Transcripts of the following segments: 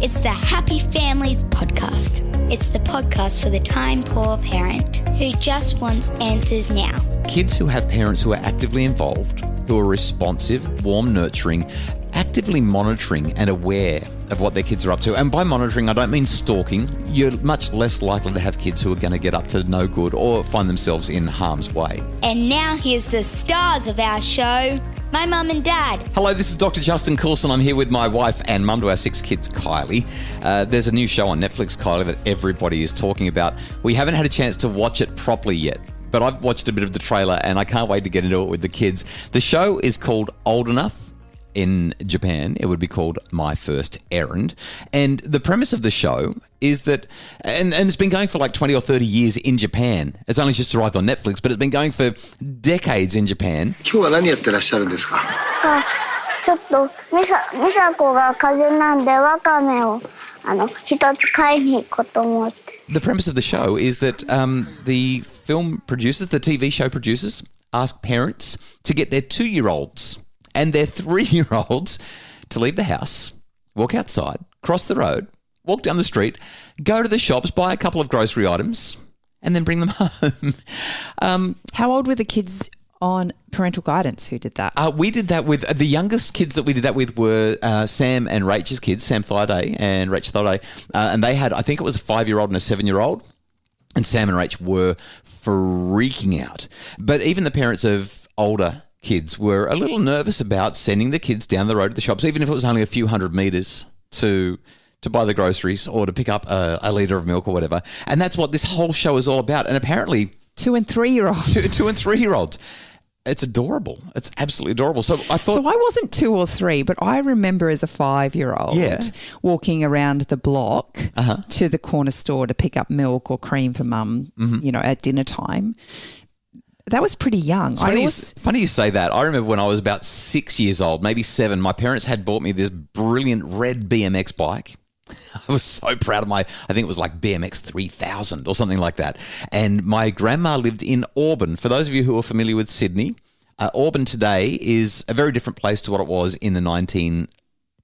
It's the Happy Families podcast. It's the podcast for the time-poor parent who just wants answers now. Kids who have parents who are actively involved, who are responsive, warm, nurturing, actively monitoring and aware of what their kids are up to. And by monitoring, I don't mean stalking. You're much less likely to have kids who are going to get up to no good or find themselves in harm's way. And now here's the stars of our show, my mum and dad. Hello, this is Dr. Justin Coulson. I'm here with my wife and mum to our 6 kids, Kylie. There's a new show on Netflix, Kylie, that everybody is talking about. We haven't had a chance to watch it properly yet, but I've watched a bit of the trailer and I can't wait to get into it with the kids. The show is called Old Enough. In Japan, it would be called My First Errand. And the premise of the show is that, and it's been going for like 20 or 30 years in Japan. It's only just arrived on Netflix, but it's been going for decades in Japan. 今日は何やってらっしゃるんですか？ちょっと美佐子が風邪なんでわかめを一つ買いに行こうと思って。 The premise of the show is that the film producers, the TV show producers, ask parents to get their 2-year-olds and their 3-year-olds to leave the house, walk outside, cross the road, walk down the street, go to the shops, buy a couple of grocery items, and then bring them home. How old were the kids on parental guidance who did that? We did that with the youngest kids that we did that with were Sam and Rachel's kids, Sam Thaiday and Rachel Thaiday. And they had, I think it was a 5-year-old and a 7-year-old. And Sam and Rach were freaking out. But even the parents of older kids were a little nervous about sending the kids down the road to the shops, even if it was only a few hundred metres to buy the groceries or to pick up a litre of milk or whatever. And that's what this whole show is all about. And apparently 2 and 3-year-olds. 2 and 3-year-olds. It's adorable. It's absolutely adorable. So I thought... So I wasn't 2 or 3, but I remember as a 5-year-old walking around the block to the corner store to pick up milk or cream for mum, at dinner time. That was pretty young. Funny you say that. I remember when I was about 6 years old, maybe 7, my parents had bought me this brilliant red BMX bike. I was so proud of I think it was like BMX 3000 or something like that. And my grandma lived in Auburn. For those of you who are familiar with Sydney, Auburn today is a very different place to what it was in the 1970s,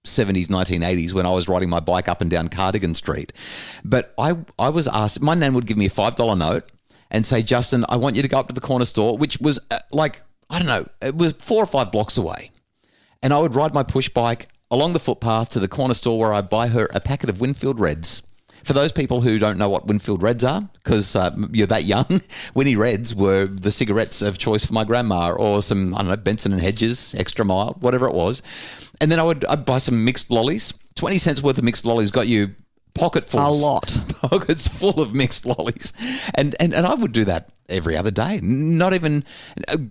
1980s when I was riding my bike up and down Cardigan Street. But I was asked, my nan would give me a $5 note and say, Justin, I want you to go up to the corner store, which was it was 4 or 5 blocks away. And I would ride my push bike along the footpath to the corner store where I buy her a packet of Winfield Reds. For those people who don't know what Winfield Reds are, because you're that young, Winnie Reds were the cigarettes of choice for my grandma, or some, Benson and Hedges, Extra Mild, whatever it was. And then I'd buy some mixed lollies. 20 cents worth of mixed lollies got you pockets full of mixed lollies. And I would do that every other day. Not even,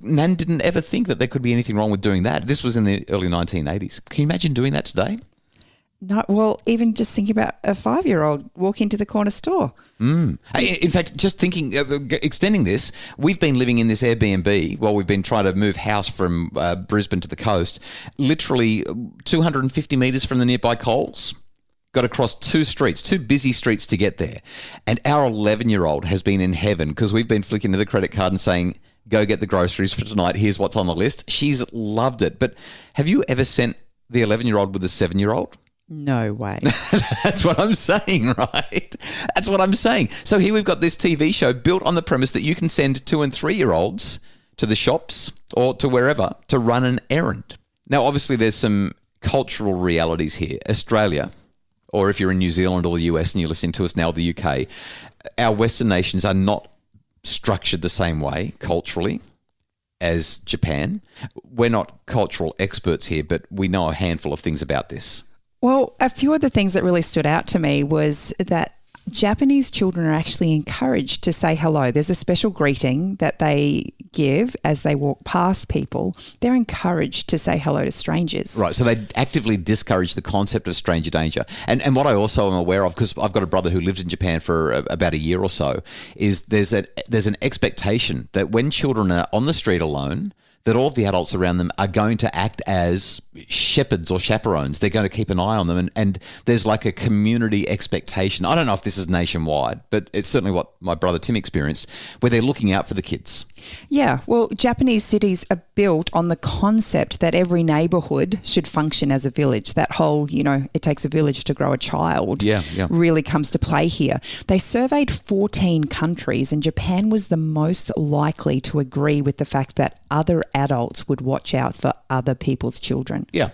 Nan didn't ever think that there could be anything wrong with doing that. This was in the early 1980s. Can you imagine doing that today? No, well, even just thinking about a 5-year-old walking to the corner store. In fact, just thinking, extending this, we've been living in this Airbnb while we've been trying to move house from Brisbane to the coast, literally 250 metres from the nearby Coles. Got to cross 2 busy streets to get there. And our 11-year-old has been in heaven because we've been flicking to the credit card and saying, go get the groceries for tonight. Here's what's on the list. She's loved it. But have you ever sent the 11-year-old with a 7-year-old? No way. That's what I'm saying, right? That's what I'm saying. So here we've got this TV show built on the premise that you can send 2 and 3-year-olds to the shops or to wherever to run an errand. Now, obviously, there's some cultural realities here. Australia, or if you're in New Zealand or the US and you're listening to us now, the UK, our Western nations are not structured the same way culturally as Japan. We're not cultural experts here, but we know a handful of things about this. Well, a few of the things that really stood out to me was that Japanese children are actually encouraged to say hello. There's a special greeting that they give as they walk past people. They're encouraged to say hello to strangers. Right, so they actively discourage the concept of stranger danger. And what I also am aware of, because I've got a brother who lived in Japan for about a year or so, is there's an expectation that when children are on the street alone, that all of the adults around them are going to act as shepherds or chaperones. They're going to keep an eye on them, and there's like a community expectation. I don't know if this is nationwide, but it's certainly what my brother Tim experienced, where they're looking out for the kids. Yeah, well, Japanese cities are built on the concept that every neighbourhood should function as a village. That whole, it takes a village to grow a child really comes to play here. They surveyed 14 countries, and Japan was the most likely to agree with the fact that other adults would watch out for other people's children. Yeah,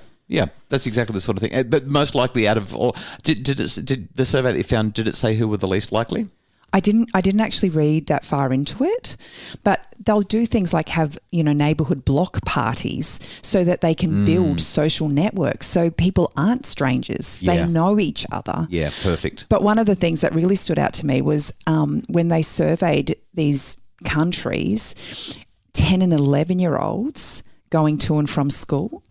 that's exactly the sort of thing. But most likely out of all, did the survey that you found, did it say who were the least likely? I didn't actually read that far into it, but they'll do things like have, neighbourhood block parties so that they can build social networks so people aren't strangers. Yeah. They know each other. Yeah, perfect. But one of the things that really stood out to me was when they surveyed these countries, 10 and 11-year-olds going to and from school,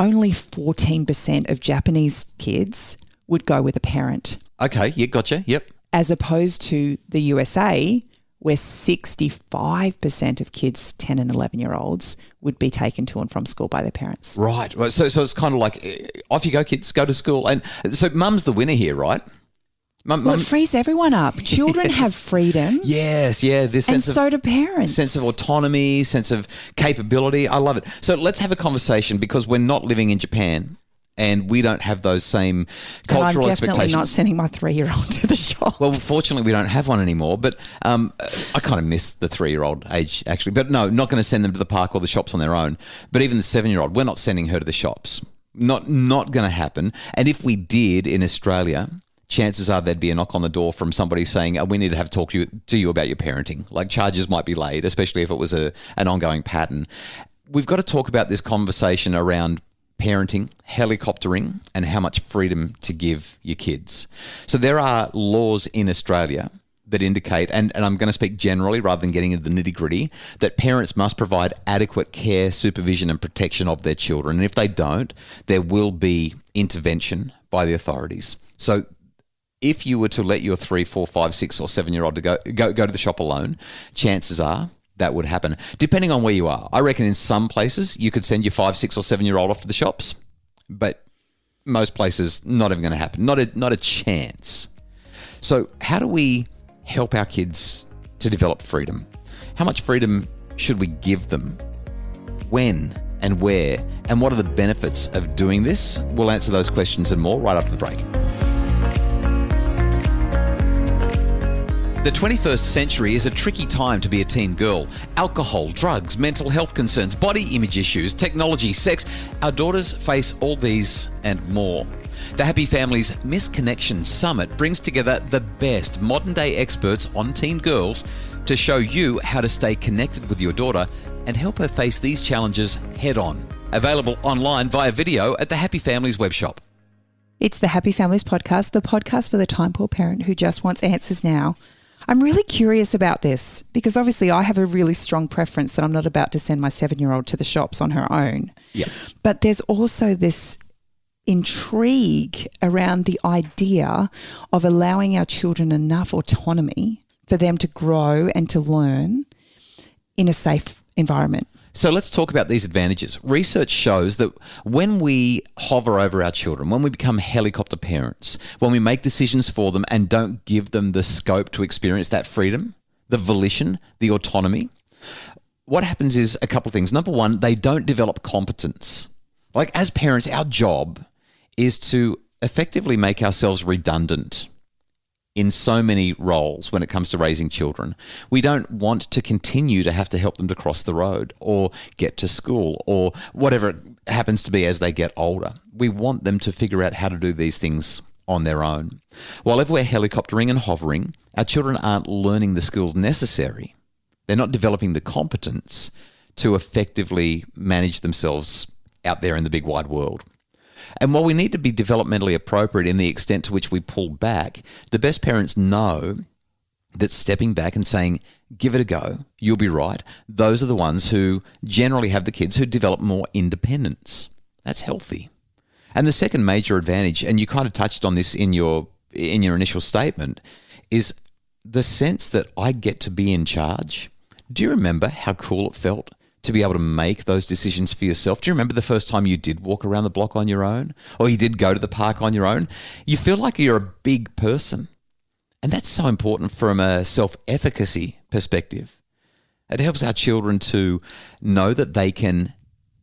only 14% of Japanese kids would go with a parent. Okay, yeah, gotcha, yep. As opposed to the USA, where 65% of kids, 10 and 11-year-olds, would be taken to and from school by their parents. Right. So it's kind of like, off you go, kids, go to school. And so mum's the winner here, right? Well, it frees everyone up. Children have freedom. Yes, yeah. This sense and so do parents. Sense of autonomy, sense of capability. I love it. So let's have a conversation, because we're not living in Japan. And we don't have those same cultural expectations. I'm definitely not sending my 3-year-old to the shops. Well, fortunately, we don't have one anymore. But I kind of miss the 3-year-old age, actually. But no, not going to send them to the park or the shops on their own. But even the 7-year-old, we're not sending her to the shops. Not going to happen. And if we did in Australia, chances are there'd be a knock on the door from somebody saying, we need to have a talk to you about your parenting. Like, charges might be laid, especially if it was an ongoing pattern. We've got to talk about this conversation around parenting, helicoptering, and how much freedom to give your kids. So there are laws in Australia that indicate, and I'm going to speak generally rather than getting into the nitty-gritty, that parents must provide adequate care, supervision and protection of their children. And if they don't, there will be intervention by the authorities. So if you were to let your 3, 4, 5, 6 or 7-year-old to go to the shop alone, chances are that would happen, depending on where you are. I reckon in some places you could send your 5, 6 or 7-year-old off to the shops, but most places not even going to happen. Not a chance. So how do we help our kids to develop freedom? How much freedom should we give them? When and where? And what are the benefits of doing this? We'll answer those questions and more right after the break. The 21st century is a tricky time to be a teen girl. Alcohol, drugs, mental health concerns, body image issues, technology, sex. Our daughters face all these and more. The Happy Families Misconnection Summit brings together the best modern-day experts on teen girls to show you how to stay connected with your daughter and help her face these challenges head-on. Available online via video at the Happy Families webshop. It's the Happy Families podcast, the podcast for the time-poor parent who just wants answers now. I'm really curious about this because obviously I have a really strong preference that I'm not about to send my 7-year-old to the shops on her own. Yeah. But there's also this intrigue around the idea of allowing our children enough autonomy for them to grow and to learn in a safe environment. So let's talk about these advantages. Research shows that when we hover over our children, when we become helicopter parents, when we make decisions for them and don't give them the scope to experience that freedom, the volition, the autonomy, what happens is a couple of things. Number one, they don't develop competence. Like as parents, our job is to effectively make ourselves redundant in so many roles when it comes to raising children. We don't want to continue to have to help them to cross the road or get to school or whatever it happens to be as they get older. We want them to figure out how to do these things on their own. While if we're helicoptering and hovering, our children aren't learning the skills necessary. They're not developing the competence to effectively manage themselves out there in the big wide world. And while we need to be developmentally appropriate in the extent to which we pull back, the best parents know that stepping back and saying, give it a go, you'll be right, those are the ones who generally have the kids who develop more independence. That's healthy. And the second major advantage, and you kind of touched on this in your initial statement, is the sense that I get to be in charge. Do you remember how cool it felt to be able to make those decisions for yourself. Do you remember the first time you did walk around the block on your own, or you did go to the park on your own? You feel like you're a big person. And that's so important from a self-efficacy perspective. It helps our children to know that they can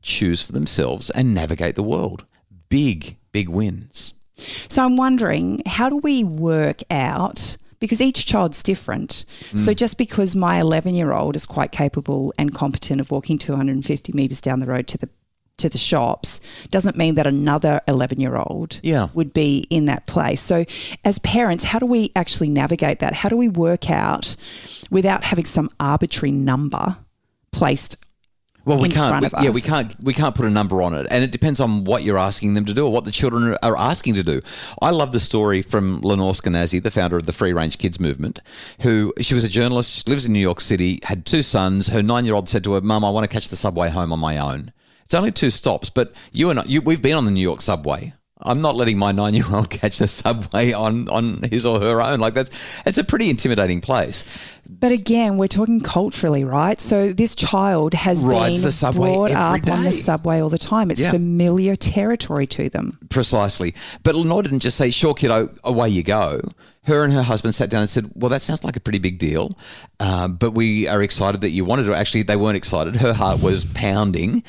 choose for themselves and navigate the world. Big, big wins. So I'm wondering, how do we work out, because each child's different. So just because my 11-year-old is quite capable and competent of walking 250 metres down the road to the shops doesn't mean that another 11-year-old would be in that place. So as parents, how do we actually navigate that? How do we work out without having some arbitrary number placed in front of us? We can't put a number on it, and it depends on what you're asking them to do or what the children are asking to do. I love the story from Lenore Skenazy, the founder of the Free Range Kids movement, she was a journalist, she lives in New York City, had 2 sons. Her 9-year-old said to her, "Mum, I want to catch the subway home on my own." It's only 2 stops, but we've been on the New York subway. I'm not letting my 9-year-old catch the subway on his or her own. It's a pretty intimidating place. But again, we're talking culturally, right? So this child has been brought up on the subway all the time. It's familiar territory to them. Precisely. But Lenore didn't just say, "Sure, kiddo, away you go." Her and her husband sat down and said, "Well, that sounds like a pretty big deal, but we are excited that you wanted to." Actually, they weren't excited. Her heart was pounding.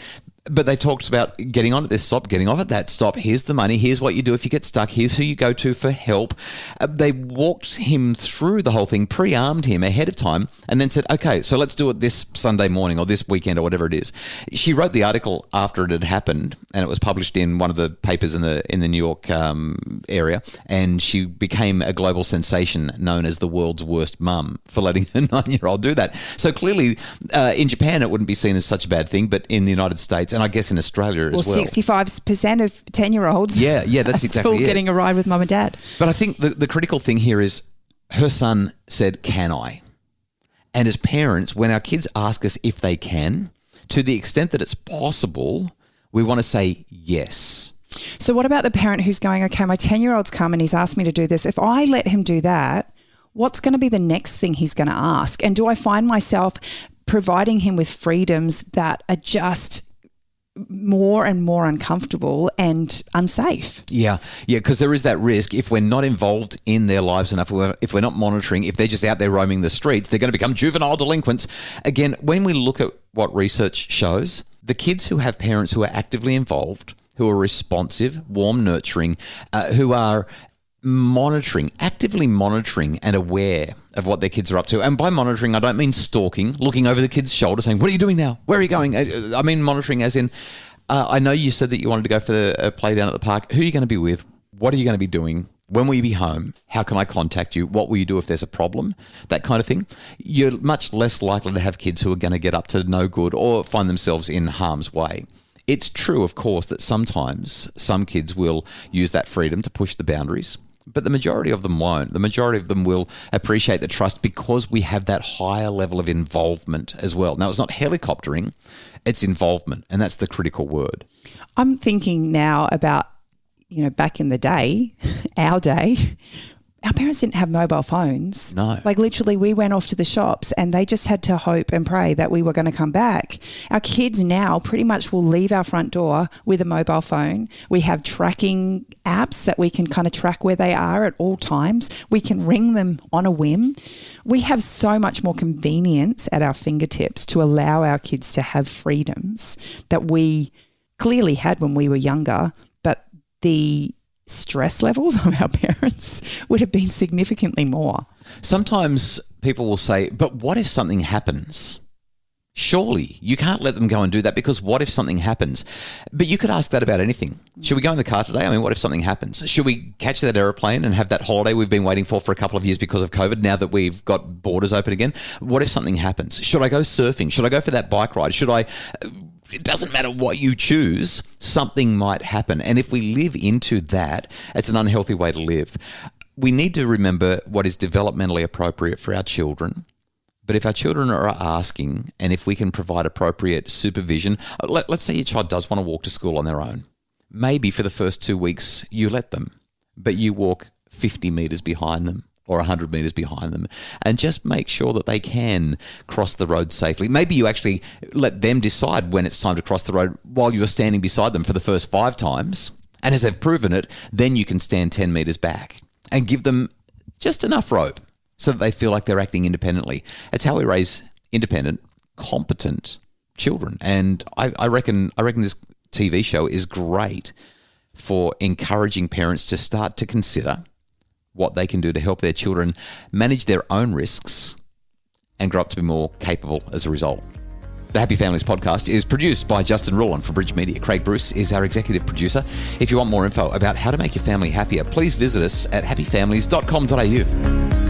But they talked about getting on at this stop, getting off at that stop. Here's the money. Here's what you do if you get stuck. Here's who you go to for help. They walked him through the whole thing, pre-armed him ahead of time, and then said, "Okay, so let's do it this Sunday morning or this weekend or whatever it is." She wrote the article after it had happened, and it was published in one of the papers in the New York area, and she became a global sensation known as the world's worst mum for letting her 9-year-old do that. So clearly, in Japan, it wouldn't be seen as such a bad thing, but in the United States, and I guess in Australia as well. 65% of 10-year-olds that's exactly still getting a ride with mum and dad. But I think the critical thing here is her son said, "Can I?" And as parents, when our kids ask us if they can, to the extent that it's possible, we want to say yes. So what about the parent who's going, "Okay, my 10-year-old's come and he's asked me to do this. If I let him do that, what's going to be the next thing he's going to ask? And do I find myself providing him with freedoms that are just more and more uncomfortable and unsafe?" Yeah, because there is that risk if we're not involved in their lives enough, if we're not monitoring, if they're just out there roaming the streets, they're going to become juvenile delinquents. Again, when we look at what research shows, the kids who have parents who are actively involved, who are responsive, warm, nurturing, who are actively monitoring and aware of what their kids are up to. And by monitoring, I don't mean stalking, looking over the kid's shoulder saying, "What are you doing now? Where are you going?" I mean monitoring as in, I know you said that you wanted to go for a play down at the park. Who are you going to be with? What are you going to be doing? When will you be home? How can I contact you? What will you do if there's a problem? That kind of thing. You're much less likely to have kids who are going to get up to no good or find themselves in harm's way. It's true, of course, that sometimes some kids will use that freedom to push the boundaries, but the majority of them won't. The majority of them will appreciate the trust because we have that higher level of involvement as well. Now, it's not helicoptering, it's involvement, and that's the critical word. I'm thinking now about, back in the day, our parents didn't have mobile phones. No. Literally, we went off to the shops and they just had to hope and pray that we were going to come back. Our kids now pretty much will leave our front door with a mobile phone. We have tracking apps that we can kind of track where they are at all times. We can ring them on a whim. We have so much more convenience at our fingertips to allow our kids to have freedoms that we clearly had when we were younger, but the stress levels of our parents would have been significantly more. Sometimes people will say, "But what if something happens?" Surely you can't let them go and do that, because what if something happens? But you could ask that about anything. Should we go in the car today? I mean, what if something happens? Should we catch that aeroplane and have that holiday we've been waiting for a couple of years because of COVID, now that we've got borders open again? What if something happens? Should I go surfing? Should I go for that bike ride? Should I... It doesn't matter what you choose, something might happen. And if we live into that, it's an unhealthy way to live. We need to remember what is developmentally appropriate for our children. But if our children are asking, and if we can provide appropriate supervision, let's say your child does want to walk to school on their own. Maybe for the first 2 weeks you let them, but you walk 50 metres behind them or 100 metres behind them, and just make sure that they can cross the road safely. Maybe you actually let them decide when it's time to cross the road while you're standing beside them for the first 5 times. And as they've proven it, then you can stand 10 metres back and give them just enough rope so that they feel like they're acting independently. It's how we raise independent, competent children. And I reckon this TV show is great for encouraging parents to start to consider what they can do to help their children manage their own risks and grow up to be more capable as a result. The Happy Families podcast is produced by Justin Rowland for Bridge Media. Craig Bruce is our executive producer. If you want more info about how to make your family happier, please visit us at happyfamilies.com.au.